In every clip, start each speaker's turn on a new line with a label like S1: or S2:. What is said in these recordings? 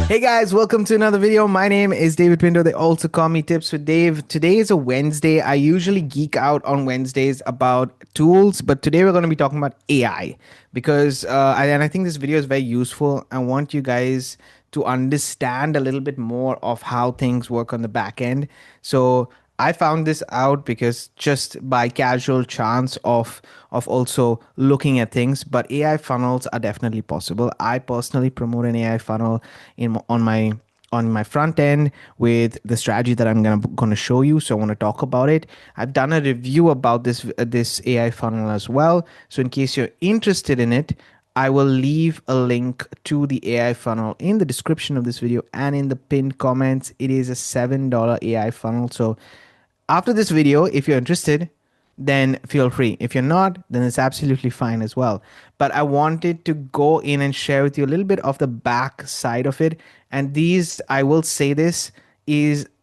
S1: Hey guys, welcome to another video. My name is David Pinto. They also call me Tips with Dave. Today is a Wednesday. I usually geek out on Wednesdays about tools, but today we're going to be talking about AI because I think this video is very useful. I want you guys to understand a little bit more of how things work on the back end. So I found this out because just by casual chance of also looking at things, but AI funnels are definitely possible. I personally promote an AI funnel on my front end with the strategy that I'm gonna show you. So I want to talk about it. I've done a review about this AI funnel as well. So in case you're interested in it, I will leave a link to the AI funnel in the description of this video and in the pinned comments. It is a $7 AI funnel. So after this video, if you're interested, then feel free. If you're not, then it's absolutely fine as well. But I wanted to go in and share with you a little bit of the back side of it. And these, I will say this,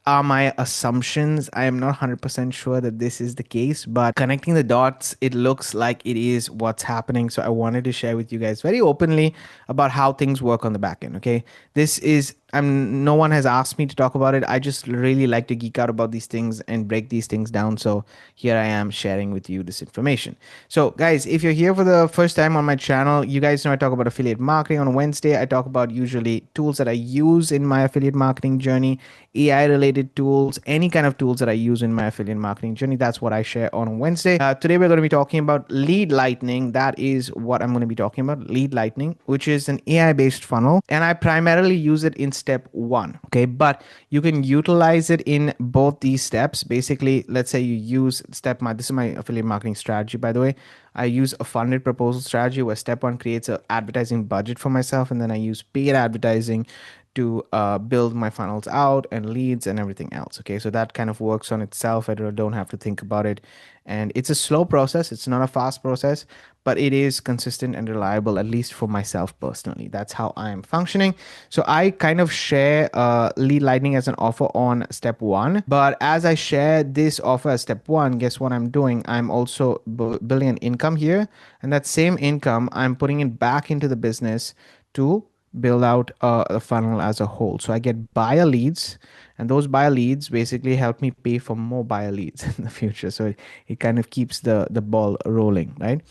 S1: are my assumptions. I am not 100% sure that this is the case, but connecting the dots, it looks like it is what's happening. So I wanted to share with you guys very openly about how things work on the back end. Okay. This is no one has asked me to talk about it. I just really like to geek out about these things and break these things down. So here I am sharing with you this information. So guys, if you're here for the first time on my channel, you guys know I talk about affiliate marketing. On Wednesday, I talk about usually tools that I use in my affiliate marketing journey, AI related tools, any kind of tools that I use in my affiliate marketing journey. That's what I share on Wednesday. Today, we're going to be talking about Lead Lightning. That is what I'm going to be talking about, Lead Lightning, which is an AI based funnel. And I primarily use it in step one. Okay. But you can utilize it in both these steps. Basically, let's say you use this is my affiliate marketing strategy, by the way. I use a funded proposal strategy where step one creates an advertising budget for myself. And then I use paid advertising to build my funnels out and leads and everything else. Okay, so that kind of works on itself. I don't have to think about it. And it's a slow process. It's not a fast process, but it is consistent and reliable, at least for myself personally. That's how I am functioning. So I kind of share Lead Lightning as an offer on step one. But as I share this offer as step one, guess what I'm doing? I'm also building an income here. And that same income, I'm putting it back into the business to build out a funnel as a whole. So I get buyer leads, and those buyer leads basically help me pay for more buyer leads in the future. So it kind of keeps the ball rolling, right?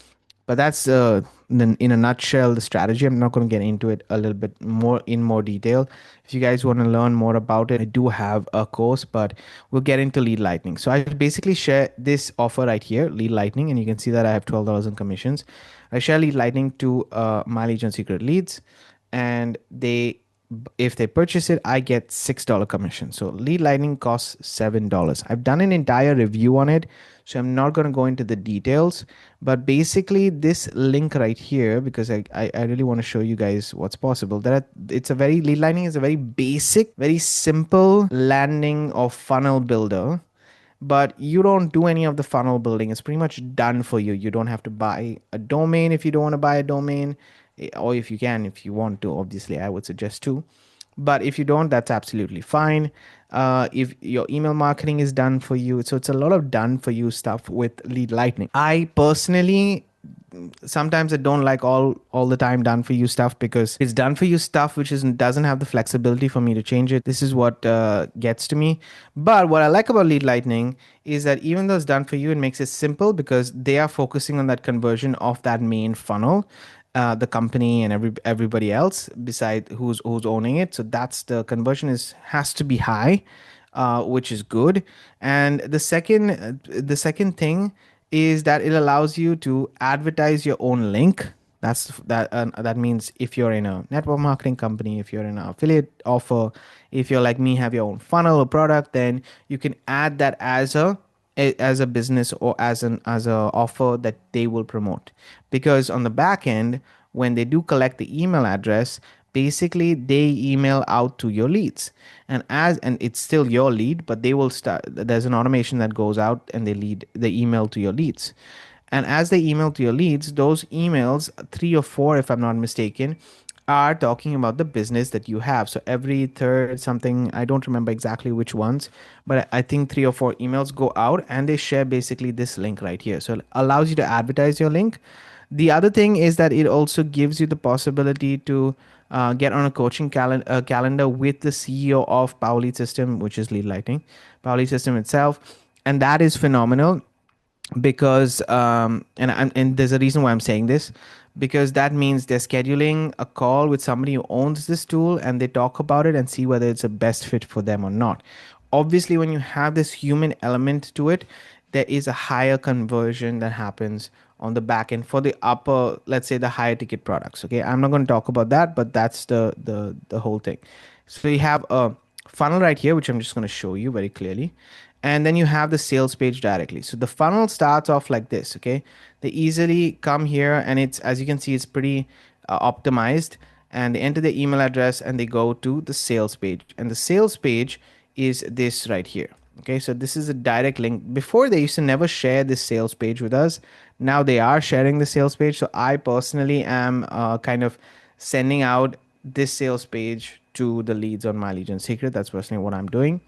S1: But that's in a nutshell the strategy. I'm not going to get into it a little bit more in more detail. If you guys want to learn more about it, I do have a course, but we'll get into Lead Lightning. So I basically share this offer right here, Lead Lightning, and you can see that I have $12 in commissions. I share Lead Lightning to my Legion Secret leads, and if they purchase it, I get $6 commission. So Lead Lightning costs $7. I've done an entire review on it, so I'm not going to go into the details, but basically this link right here, because I really want to show you guys what's possible. Lead Lightning is a very basic, very simple landing or funnel builder, but you don't do any of the funnel building. It's pretty much done for you. You don't have to buy a domain if you don't want to buy a domain, or if you can, if you want to. Obviously, I would suggest to. But if you don't, that's absolutely fine. If your email marketing is done for you, so it's a lot of done for you stuff with Lead Lightning. I personally sometimes I don't like all the time done for you stuff, because it's done for you stuff which doesn't have the flexibility for me to change it. This is what gets to me. But what I like about Lead Lightning is that even though it's done for you, it makes it simple, because they are focusing on that conversion of that main funnel, the company and everybody else beside who's owning it. So that's the conversion has to be high, which is good. And the second thing is that it allows you to advertise your own link. That means if you're in a network marketing company, if you're in an affiliate offer, if you're like me, have your own funnel or product, then you can add that as a business or as a offer that they will promote. Because on the back end, when they do collect the email address, basically they email out to your leads, and it's still your lead, but they will start, there's an automation that goes out and they email to your leads. And as they email to your leads, those emails, 3 or 4 if I'm not mistaken, are talking about the business that you have. So every third something, I don't remember exactly which ones, but I think 3 or 4 emails go out and they share basically this link right here. So it allows you to advertise your link. The other thing is that it also gives you the possibility to get on a coaching calendar with the CEO of Power Lead System, which is Lead Lightning, Power Lead System itself. And that is phenomenal because and there's a reason why I'm saying this, because that means they're scheduling a call with somebody who owns this tool and they talk about it and see whether it's a best fit for them or not. Obviously, when you have this human element to it, there is a higher conversion that happens on the back end for the upper, let's say, the higher ticket products. Okay, I'm not going to talk about that, but that's the whole thing. So you have a funnel right here, which I'm just going to show you very clearly, and then you have the sales page directly. So the funnel starts off like this. Okay, they easily come here, and it's, as you can see, it's pretty optimized, and they enter the email address and they go to the sales page, and the sales page is this right here. Okay, so this is a direct link. Before, they used to never share this sales page with us. Now they are sharing the sales page. So I personally am kind of sending out this sales page to the leads on my Legion Secret. That's personally what I'm doing.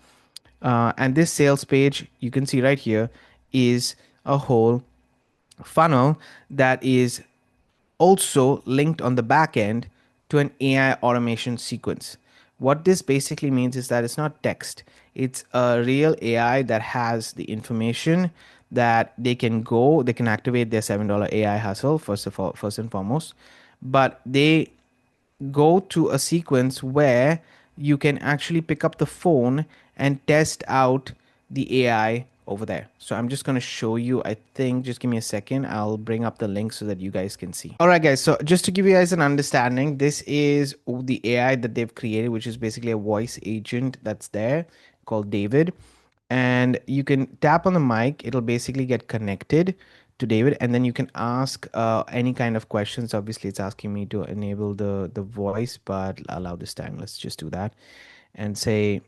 S1: And this sales page, you can see right here, is a whole funnel that is also linked on the back end to an AI automation sequence. What this basically means is that it's not text, it's a real AI that has the information that they can activate their $7 AI hustle, first and foremost, but they go to a sequence where you can actually pick up the phone and test out the AI over there. So I'm just going to show you, I think, just give me a second. I'll bring up the link so that you guys can see. All right, guys. So just to give you guys an understanding, this is the AI that they've created, which is basically a voice agent that's there called David. And you can tap on the mic. It'll basically get connected to David, and then you can ask any kind of questions. Obviously, it's asking me to enable the voice, but allow this time. Let's just do that and say,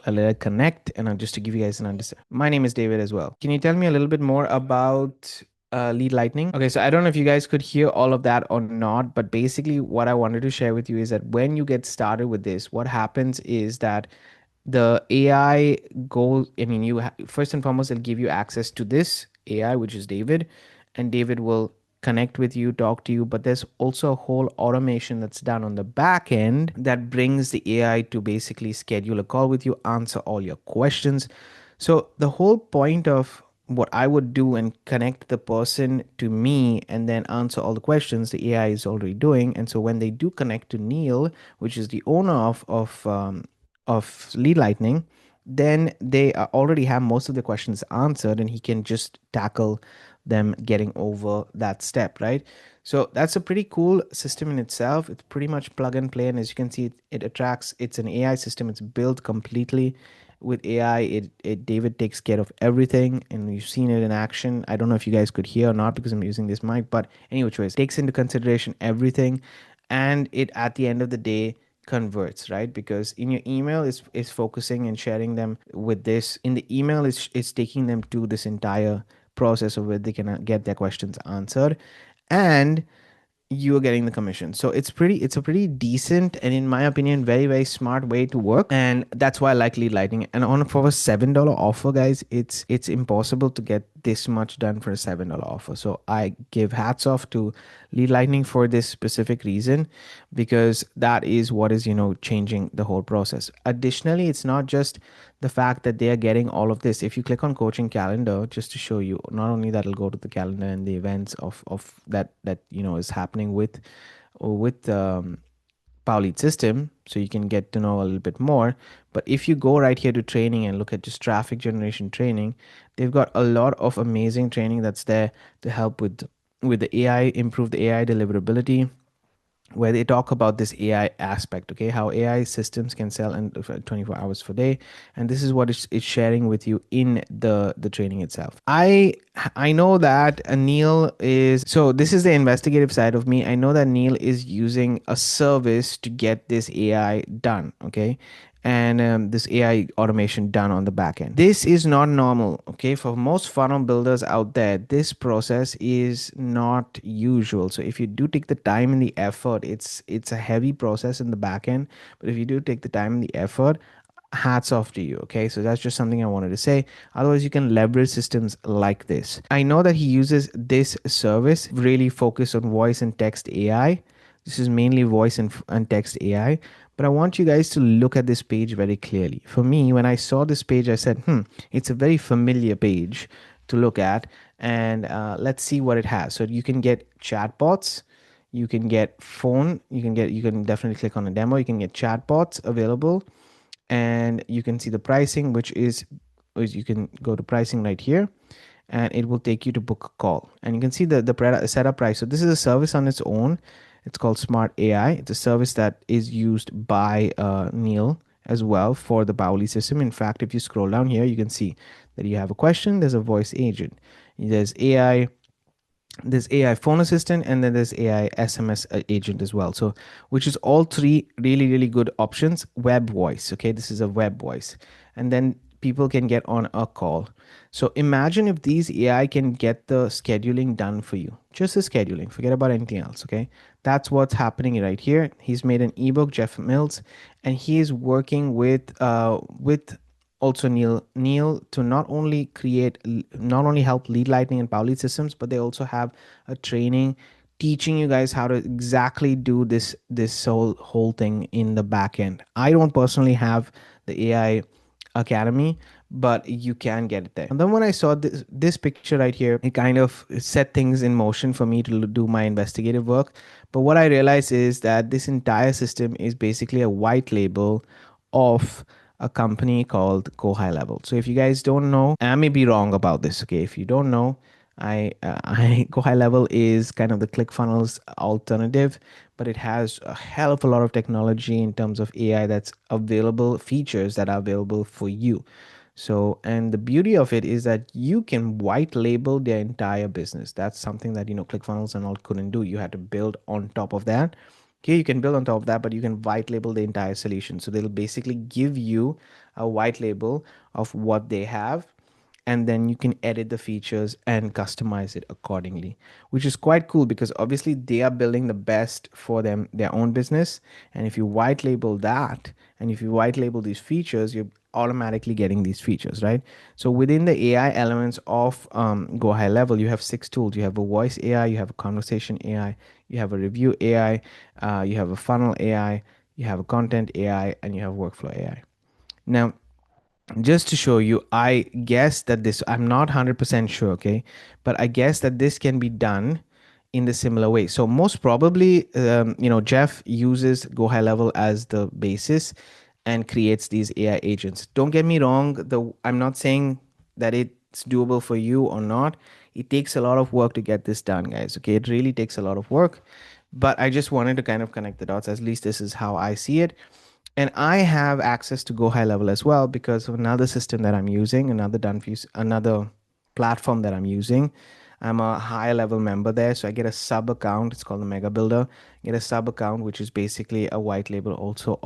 S1: let it connect. And just to give you guys an understanding, my name is David as well. Can you tell me a little bit more about Lead Lightning? Okay, so I don't know if you guys could hear all of that or not, but basically what I wanted to share with you is that when you get started with this, what happens is that the AI goes, I mean, first and foremost, it'll give you access to this AI, which is David, and David will connect with you, talk to you. But there's also a whole automation that's done on the back end that brings the AI to basically schedule a call with you, answer all your questions. So the whole point of what I would do and connect the person to me and then answer all the questions the AI is already doing. And so when they do connect to Neil, which is the owner of Lead Lightning, then they already have most of the questions answered, and he can just tackle them getting over that step, right? So that's a pretty cool system in itself. It's pretty much plug and play, and as you can see, it attracts. It's an AI system. It's built completely with AI. David takes care of everything, and you've seen it in action. I don't know if you guys could hear or not because I'm using this mic, but anyway, choice takes into consideration everything, and it at the end of the day converts, right? Because in your email is focusing and sharing them with this. In the email is taking them to this entire process of where they can get their questions answered, and you're getting the commission. So it's a pretty decent and, in my opinion, very very smart way to work, and that's why I like Lead Lightning. And on for a $7 offer, guys, it's impossible to get this much done for a $7 offer. So I give hats off to Lead Lightning for this specific reason, because that is what is changing the whole process. Additionally, it's not just the fact that they are getting all of this. If you click on coaching calendar, just to show you, not only that, it'll go to the calendar and the events of that is happening with Power Lead system, so you can get to know a little bit more. But if you go right here to training and look at just traffic generation training, they've got a lot of amazing training that's there to help with the AI, improve the AI deliverability, where they talk about this AI aspect, okay, how AI systems can sell in 24 hours per day, and this is what it's sharing with you in the training itself. I know that Neil is, so this is the investigative side of me. I know that Neil is using a service to get this AI done, okay, and this AI automation done on the back end. This is not normal, okay? For most funnel builders out there, this process is not usual. So if you do take the time and the effort, it's a heavy process in the back end, but if you do take the time and the effort, hats off to you. Okay, so that's just something I wanted to say. Otherwise, you can leverage systems like this. I know that he uses this service really focused on voice and text AI. This is mainly voice and text AI, but I want you guys to look at this page very clearly. For me, when I saw this page, I said, it's a very familiar page to look at. And let's see what it has. So you can get chatbots, you can get phone, you can definitely click on a demo, you can get chatbots available, and you can see the pricing, which is you can go to pricing right here, and it will take you to book a call, and you can see the setup price. So this is a service on its own. It's called Smart AI. It's a service that is used by Neil as well for the Pauli system. In fact, if you scroll down here, you can see that you have a question, there's a voice agent, there's AI, there's AI phone assistant, and then there's AI SMS agent as well. So, which is all three really, really good options. Web voice, okay, this is a web voice, and then people can get on a call. So, imagine if these AI can get the scheduling done for you, just the scheduling, forget about anything else, okay? That's what's happening right here. He's made an ebook, Jeff Mills, and he is working with also Neil to not only help lead lightning and Pauli systems, but they also have a training teaching you guys how to exactly do this whole thing in the back end. I don't personally have the AI Academy, but you can get it there. And then when I saw this picture right here, it kind of set things in motion for me to do my investigative work. But what I realized is that this entire system is basically a white label of a company called Go High Level. So if you guys don't know, I may be wrong about this. Okay, if you don't know, I Go High Level is kind of the ClickFunnels alternative, but it has a hell of a lot of technology in terms of AI that's available, features that are available for you. So, and the beauty of it is that you can white label their entire business. That's something that, ClickFunnels and all couldn't do. You had to build on top of that. Okay, you can build on top of that, but you can white label the entire solution. So they'll basically give you a white label of what they have, and then you can edit the features and customize it accordingly, which is quite cool because obviously they are building the best for their own business. And if you white label that, and if you white label these features, you're automatically getting these features, right? So within the AI elements of Go High Level, you have 6 tools. You have a voice AI, you have a conversation AI, you have a review AI, you have a funnel AI, you have a content AI, and you have workflow AI. Now, just to show you, I guess that this, I'm not 100% sure, okay, but I guess that this can be done in the similar way. So most probably, Jeff uses Go High Level as the basis and creates these AI agents. Don't get me wrong, I'm not saying that it's doable for you or not. It takes a lot of work to get this done, guys, okay? It really takes a lot of work, but I just wanted to kind of connect the dots. At least this is how I see it. And I have access to Go High Level as well because of another system that I'm using, another platform that I'm using. I'm a high level member there, so I get a sub account. It's called the Mega Builder. I get a sub account, which is basically a white label also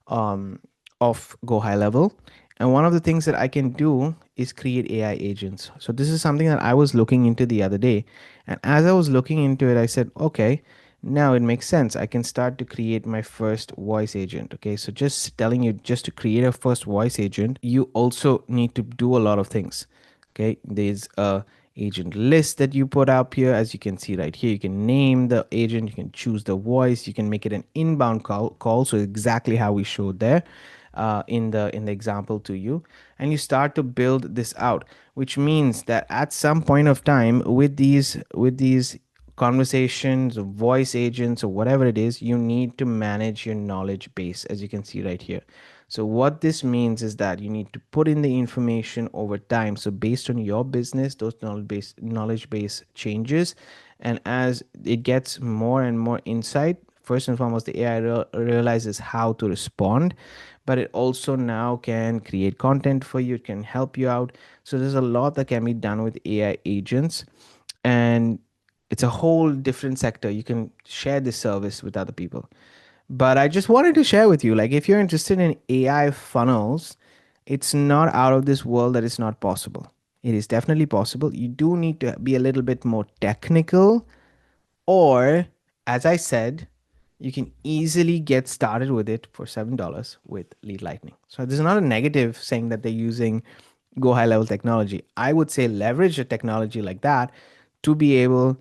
S1: um, of Go High Level. And one of the things that I can do is create AI agents. So this is something that I was looking into the other day. And as I was looking into it, I said, okay, now it makes sense. I can start to create my first voice agent. Okay, so just telling you, just to create a first voice agent, you also need to do a lot of things. Okay, there's a agent list that you put up here. As you can see right here, you can name the agent, you can choose the voice, you can make it an inbound call. So exactly how we showed there in the example to you, and you start to build this out, which means that at some point of time with these conversations or voice agents or whatever it is, you need to manage your knowledge base, as you can see right here. So what this means is that you need to put in the information over time. So based on your business, those knowledge base changes, and as it gets more and more insight, first and foremost, the AI realizes how to respond, but it also now can create content for you. It can help you out. So there's a lot that can be done with AI agents, and it's a whole different sector. You can share this service with other people. But I just wanted to share with you, like, if you're interested in AI funnels, it's not out of this world that it's not possible. It is definitely possible. You do need to be a little bit more technical, or, as I said, you can easily get started with it for $7 with Lead Lightning. So this is not a negative saying that they're using go high level technology. I would say leverage a technology like that to be able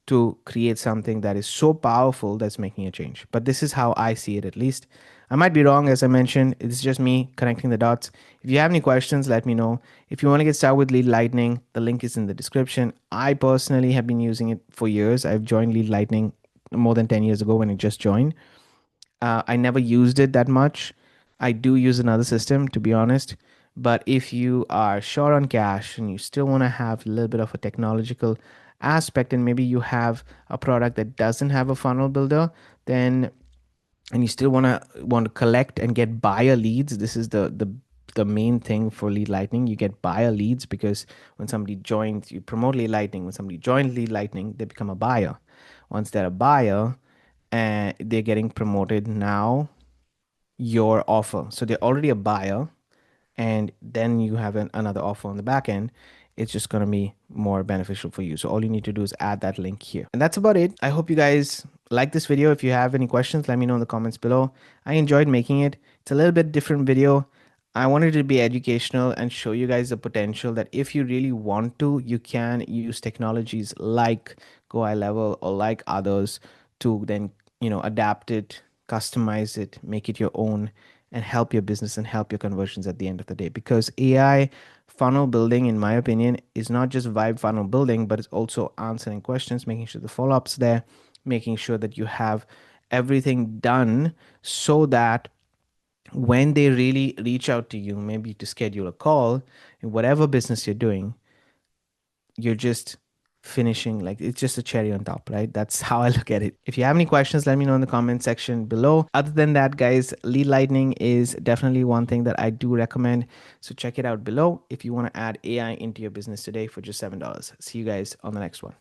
S1: to create something that is so powerful that's making a change. But this is how I see it, at least. I might be wrong, as I mentioned. It's just me connecting the dots. If you have any questions, let me know. If you want to get started with Lead Lightning, the link is in the description. I personally have been using it for years. I've joined Lead Lightning more than 10 years ago when it just joined. I never used it that much. I do use another system, to be honest. But if you are short on cash and you still want to have a little bit of a technological aspect, and maybe you have a product that doesn't have a funnel builder, then and you still want to collect and get buyer leads, this is the main thing for Lead Lightning. You get buyer leads because when somebody joins, you promote Lead Lightning. When somebody joins Lead Lightning, they become a buyer. Once they're a buyer, and they're getting promoted now your offer. So they're already a buyer, and then you have another offer on the back end. It's just going to be more beneficial for you. So all you need to do is add that link here. And that's about it. I hope you guys like this video. If you have any questions, let me know in the comments below. I enjoyed making it. It's a little bit different video. I wanted it to be educational and show you guys the potential that if you really want to, you can use technologies like Go High Level or like others to then, adapt it, customize it, make it your own, and help your business and help your conversions at the end of the day. Because AI funnel building, in my opinion, is not just vibe funnel building, but it's also answering questions, making sure the follow-ups there, making sure that you have everything done so that when they really reach out to you, maybe to schedule a call in whatever business you're doing, you're just finishing, like, it's just a cherry on top, right? That's how I look at it. If you have any questions, let me know in the comment section below. Other than that, guys, Lead Lightning is definitely one thing that I do recommend, so check it out below if you want to add AI into your business today for just $7. See you guys on the next one.